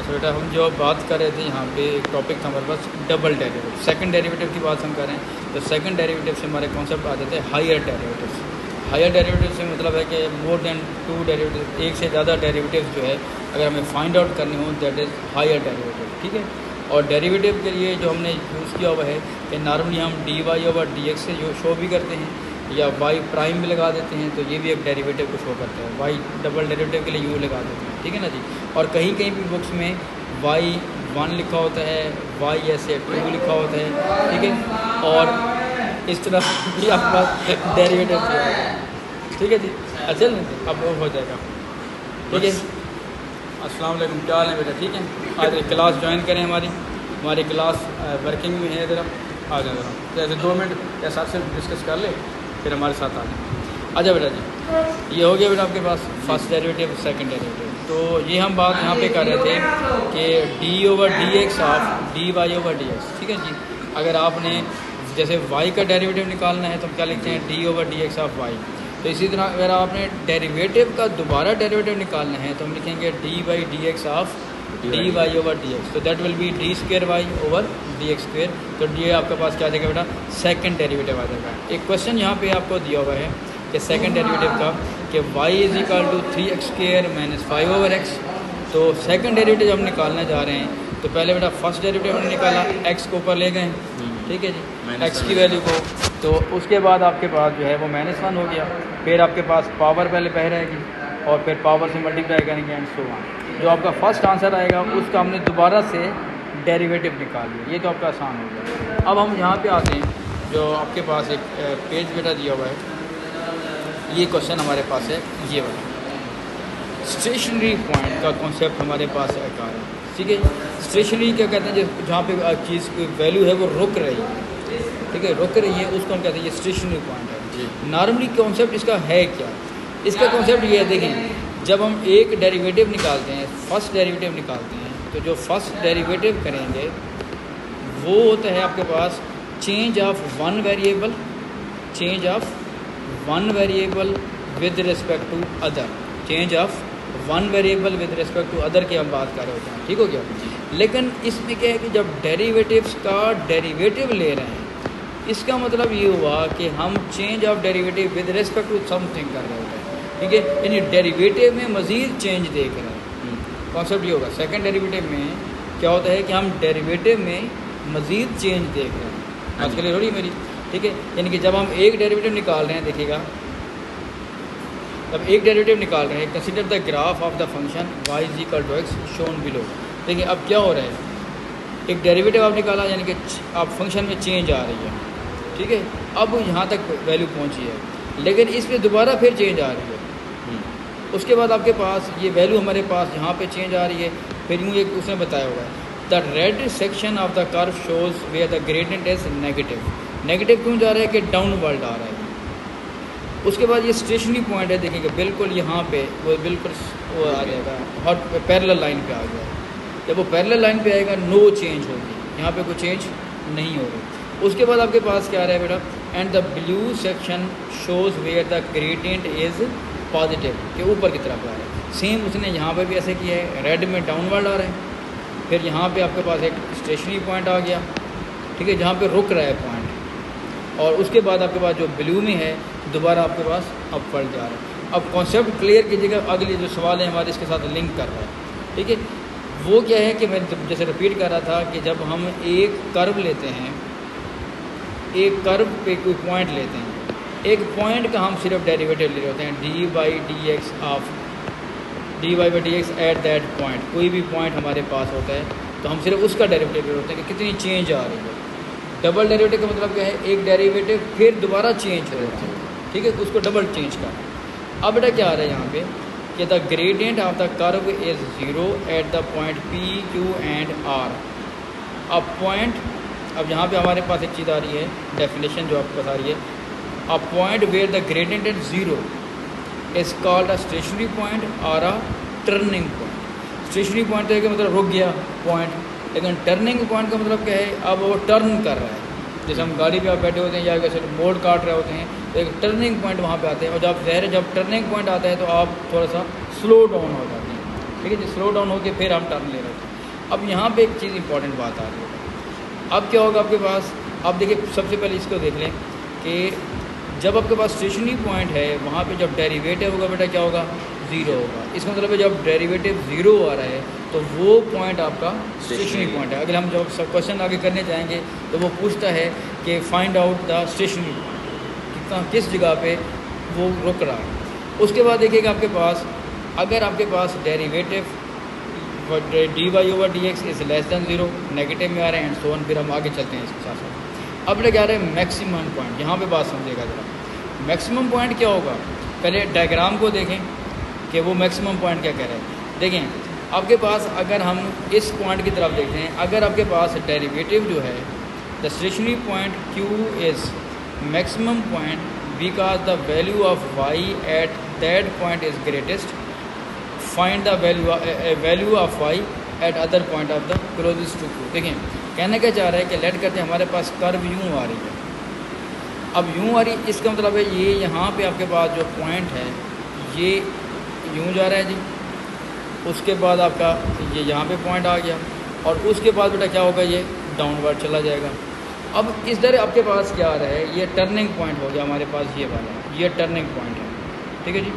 अच्छा बेटा, हम जो बात कर रहे थे यहाँ पे एक टॉपिक था हमारे पास डबल डेरिवेटिव, सेकंड डेरिवेटिव की बात हम कर रहे हैं। तो सेकंड डेरिवेटिव से हमारे कॉन्सेप्ट आ जाते हैं हायर डेरिवेटिव्स। हायर डेरिवेटिव से मतलब है कि मोर देन टू डेरिवेटिव, एक से ज़्यादा डेरिवेटिव जो है अगर हमें फाइंड आउट करनी हो दैट इज़ हायर डेरिवेटिव। ठीक है। और डेरिवेटिव के लिए जो हमने यूज़ किया हुआ है कि नॉर्मली हम D Y over D X से जो शो भी करते हैं या वाई प्राइम भी लगा देते हैं, तो ये भी एक डेरिवेटिव को शो करता है। वाई डबल डेरिवेटिव के लिए यू लगा देते हैं। ठीक है ना जी। और कहीं कहीं भी बुक्स में वाई 1 लिखा होता है, वाई ऐसे 2 लिखा होता है। ठीक है। और इस तरह भी आपके पास डेरिवेटिव है। ठीक है जी। अच्छा नहीं अब हो जाएगा। ठीक है। अस्सलाम वालेकुम, क्या हाल है बेटा? ठीक है। आज क्लास ज्वाइन करें, हमारी क्लास वर्किंग में है। ज़रा आ जाए, ज़रा जैसे 2 मिनट या साथ से डिस्कस कर ले, फिर हमारे साथ आ जाए। अच्छा बेटा जी, ये हो गया बेटा आपके पास फर्स्ट डेरिवेटिव सेकंड डेरिवेटिव। तो ये हम बात यहाँ पे कर रहे थे कि D over D x of D Y over D X. ठीक है जी। अगर आपने जैसे वाई का डेरिवेटिव निकालना है तो हम क्या लिखते हैं, D over D x of Y. तो इसी तरह अगर आपने डेरिवेटिव का दोबारा डेरिवेटिव निकालना है तो हम लिखेंगे d by D x of D Y over D x. तो that will be d square y over D x square. तो ये आपके पास क्या आ जाएगा बेटा, सेकंड डेरिवेटिव आ जाएगा। एक क्वेश्चन यहाँ पे आपको दिया हुआ है कि सेकंड डेरिवेटिव का कि y is equal to 3x square minus 5 over x। तो सेकंड डेरिवेटिव हम निकालना चाह रहे हैं, तो पहले बेटा फर्स्ट डेरिवेटिव हमने निकाला, x को ऊपर ले गए। ठीक है जी, x की वैल्यू को। तो उसके बाद आपके पास जो है वो -1 हो गया। फिर आपके पास पावर पहले रहेगी और फिर पावर से मल्टीप्लाई करेंगे एंड सो ऑन। जो आपका फर्स्ट आंसर आएगा उसका हमने दोबारा से डेरिवेटिव निकाल लिया। ये तो आपका आसान हो गया। अब हम यहाँ पे आते हैं, जो आपके पास एक पेज बेटा दिया हुआ है, ये क्वेश्चन हमारे पास है ये वाला। स्टेशनरी पॉइंट का कॉन्सेप्ट हमारे पास है कार है। ठीक है। स्टेशनरी क्या कहते हैं, जहाँ पे चीज़ की वैल्यू है वो रुक रही है। ठीक है, रुक रही है, उसको हम कहते हैं ये स्टेशनरी पॉइंट है। नॉर्मली कॉन्सेप्ट इसका है क्या, इसका कॉन्सेप्ट ये है, देखें जब हम एक डेरिवेटिव निकालते हैं, फर्स्ट डेरिवेटिव निकालते हैं, तो जो फर्स्ट डेरिवेटिव करेंगे वो होता है आपके पास change of one variable, change of one variable with respect to other, change of one variable with respect to other की हम बात कर रहे होते हैं। ठीक हो गया। लेकिन इसमें क्या है कि जब डेरिवेटिव्स का डेरिवेटिव ले रहे हैं, इसका मतलब ये हुआ कि हम change of derivative with respect to something कर रहे होते हैं। ठीक है, यानी डेरिवेटिव में मज़ीद चेंज देख रहे हैं। कॉन्सेप्ट ये होगा। सेकंड डेरिवेटिव में क्या होता है कि हम डेरिवेटिव में मज़ीद चेंज देख रहे हैं। आज के लिए थोड़ी मेरी। ठीक है, यानी कि जब हम एक डेरिवेटिव निकाल रहे हैं, देखिएगा जब एक डेरिवेटिव निकाल रहे हैं, consider the graph of the function y is equal to X shown below. देखिए अब क्या हो रहा है, एक डेरिवेटिव आप निकाला, यानी कि आप फंक्शन में चेंज आ रही है। ठीक है, अब यहाँ तक वैल्यू पहुँची है, लेकिन इसमें दोबारा फिर चेंज आ रही है। उसके बाद आपके पास ये वैल्यू हमारे पास यहाँ पे चेंज आ रही है। फिर यूँ एक उसने बताया हुआ है, the red section of the curve shows where the gradient is negative. Negative क्यों जा रहा है कि डाउनवर्ड आ रहा है। उसके बाद ये स्टेशनरी पॉइंट है, देखेंगे बिल्कुल यहाँ पे वो बिल्कुल वो आ जाएगा और पैरेलल लाइन पे आ गया। जब वो पैरेलल लाइन पे आएगा नो चेंज होगी, यहाँ पे कोई चेंज नहीं होगी। उसके बाद आपके पास क्या आ रहा है बेटा, and the blue section shows where the gradient is positive, के ऊपर की तरफ आ रहा है। सेम उसने यहाँ पर भी ऐसे किया है, रेड में डाउनवर्ड आ रहा है। फिर यहाँ पे आपके पास एक स्टेशनरी पॉइंट आ गया। ठीक है, जहाँ पे रुक रहा है पॉइंट। और उसके बाद आपके पास जो ब्लू में है दोबारा आपके पास अपवर्ड जा रहा है। अब कॉन्सेप्ट क्लियर कीजिएगा, अगले जो सवाल है हमारे इसके साथ लिंक कर रहा है। ठीक है, वो क्या है कि मैं जैसे रिपीट कर रहा था कि जब हम एक कर्व लेते हैं, एक कर्व पे कोई पॉइंट लेते हैं, एक पॉइंट का हम सिर्फ डेरिवेटिव ले रहे होते हैं, D by D x of D Y by D X at that point. कोई भी पॉइंट हमारे पास होता है तो हम सिर्फ उसका डेरिवेटिव ले रहे होते हैं कि कितनी चेंज आ रही है। डबल डेरिवेटिव का मतलब क्या है, एक डेरिवेटिव फिर दोबारा चेंज हो रहा है। ठीक है, उसको डबल चेंज करना। अब बेटा क्या आ रहा है यहाँ पे कि the gradient of the curve is 0 at the point P, Q and R। अब पॉइंट, अब यहाँ पे हमारे पास एक चीज़ आ रही है, डेफिनेशन जो आपको बता रही है, a point where the gradient is 0 is called a stationary point और a turning point. Stationary point तो है कि मतलब रुक गया पॉइंट, लेकिन टर्निंग पॉइंट का मतलब क्या है, अब वो टर्न कर रहा है। जैसे हम गाड़ी पे आप बैठे होते हैं या वैसे मोड़ काट रहे होते हैं, तो एक टर्निंग पॉइंट वहाँ पे आते हैं। और जब टर्निंग पॉइंट आता है तो आप थोड़ा सा स्लो डाउन हो जाते हैं। ठीक है जी, स्लो डाउन होकर फिर हम टर्न ले रहे हैं। अब यहाँ पे एक चीज़ इंपॉर्टेंट बात आ रही है। अब क्या होगा आपके पास, अब देखिए सबसे पहले इसको देख लें कि जब आपके पास स्टेशनरी पॉइंट है वहाँ पे जब डेरिवेटिव होगा बेटा क्या होगा, ज़ीरो होगा। इसका मतलब है जब डेरिवेटिव ज़ीरो आ रहा है तो वो पॉइंट आपका स्टेशनरी पॉइंट है। अगर हम जब सब क्वेश्चन आगे करने जाएंगे तो वो पूछता है कि find out the stationary point, किस जगह पे वो रुक रहा है। उसके बाद देखिएगा आपके पास, अगर आपके पास derivative dy over dx is less than zero, negative में आ रहे हैं एंड सो ऑन, फिर हम आगे चलते हैं इसके साथ साथ। अब क्या रहे हैं मैक्सिमम पॉइंट, यहाँ पे बात समझिएगा ज़रा। मैक्सिमम पॉइंट क्या होगा, पहले डायग्राम को देखें कि वो मैक्सिमम पॉइंट क्या कह रहे हैं। देखें आपके पास अगर हम इस पॉइंट की तरफ देखते हैं, अगर आपके पास डेरिवेटिव जो है the stationary point q is maximum point because the value of y at that point is greatest, find the value of y at other point of the closest to q। देखें कहने क्या चाह रहा है कि late करते हैं हमारे पास कर्व यूँ आ रही है, अब यूँ आ रही, इसका मतलब है ये यहाँ पे आपके पास जो पॉइंट है ये यूँ जा रहा है जी, उसके बाद आपका ये यहाँ पे पॉइंट आ गया और उसके बाद बेटा क्या होगा, ये डाउनवर्ड चला जाएगा। अब इधर आपके पास क्या आ रहा है, ये टर्निंग पॉइंट हो गया हमारे पास, ये वाला ये टर्निंग पॉइंट है, ठीक है जी।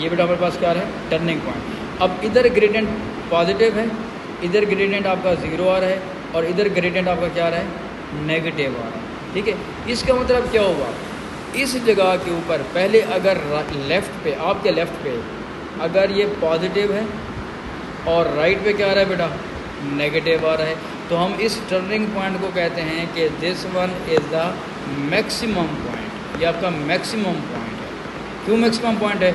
ये बेटा हमारे पास क्या आ रहा है, टर्निंग पॉइंट। अब इधर ग्रेडियंट पॉजिटिव है, इधर ग्रेडियंट आपका ज़ीरो आ रहा है और इधर ग्रेडियंट आपका क्या आ रहा है, नेगेटिव आ रहा है, ठीक है। इसका मतलब क्या हुआ, इस जगह के ऊपर पहले अगर लेफ़्ट पे, आपके लेफ़्ट पे अगर ये पॉजिटिव है और राइट पे क्या आ रहा है बेटा, नेगेटिव आ रहा है, तो हम इस टर्निंग पॉइंट को कहते हैं कि this one is the maximum point, ये आपका मैक्सिमम पॉइंट है। क्यों मैक्सिमम पॉइंट है,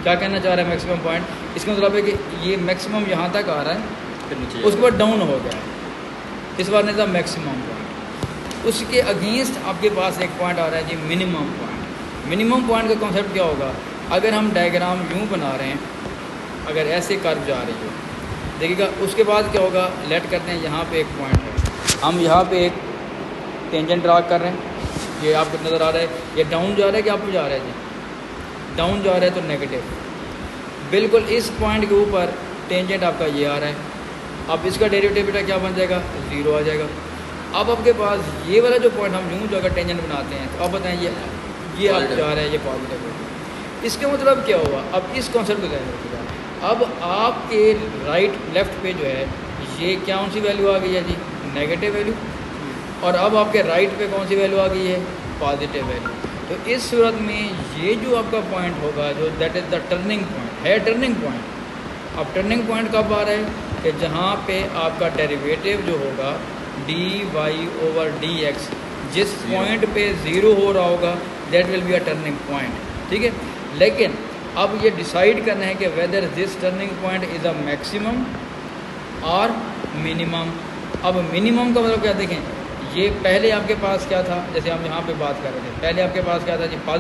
क्या कहना चाह रहा है मैक्सिमम पॉइंट, इसका मतलब है कि ये मैक्सिमम यहाँ तक आ रहा है फिर नीचे उसके बाद डाउन हो गया है, इस बार नहीं था मैक्सिमम पॉइंट। उसके अगेंस्ट आपके पास एक पॉइंट आ रहा है जी मिनिमम पॉइंट। मिनिमम पॉइंट का कॉन्सेप्ट क्या होगा, अगर हम डायग्राम यूँ बना रहे हैं, अगर ऐसे कर्व जा रही है देखिएगा, उसके बाद क्या होगा, लेट करते हैं यहाँ पे एक पॉइंट है, हम यहाँ पे एक टेंजेंट ड्रा कर रहे हैं, ये आपको नज़र आ रहा है, ये डाउन जा रहा है कि अप जा रहा है जी, डाउन जा रहा है तो नेगेटिव, बिल्कुल इस पॉइंट के ऊपर टेंजेंट आपका ये आ रहा है। अब इसका डेरिवेटिव बेटा क्या बन जाएगा, ज़ीरो आ जाएगा। अब आपके पास ये वाला जो पॉइंट हम यूँ जो अगर टेंजेंट बनाते हैं तो अब बताएं ये आप जा रहा है, ये पॉजिटिव है। इसका मतलब क्या हुआ, अब इस कॉन्सेप्ट को ध्यान रखिएगा। अब आपके राइट लेफ़्ट पे जो है ये क्या कौन सी वैल्यू आ गई है जी, नेगेटिव वैल्यू, और अब आपके राइट पे कौन सी वैल्यू आ गई है, पॉजिटिव वैल्यू। तो इस सूरत में ये जो आपका पॉइंट होगा जो that is the turning point है, टर्निंग पॉइंट। अब टर्निंग पॉइंट कब आ रहा है कि जहाँ पे आपका डेरिवेटिव जो होगा dy ओवर dx जिस पॉइंट पे ज़ीरो हो रहा होगा that will be a turning point, ठीक है। लेकिन अब ये डिसाइड करना है कि whether this turning point is a maximum और मिनिमम। अब मिनिमम का मतलब क्या, देखें ये पहले आपके पास क्या था, जैसे हम यहाँ पे बात कर रहे थे, पहले आपके पास क्या था जी,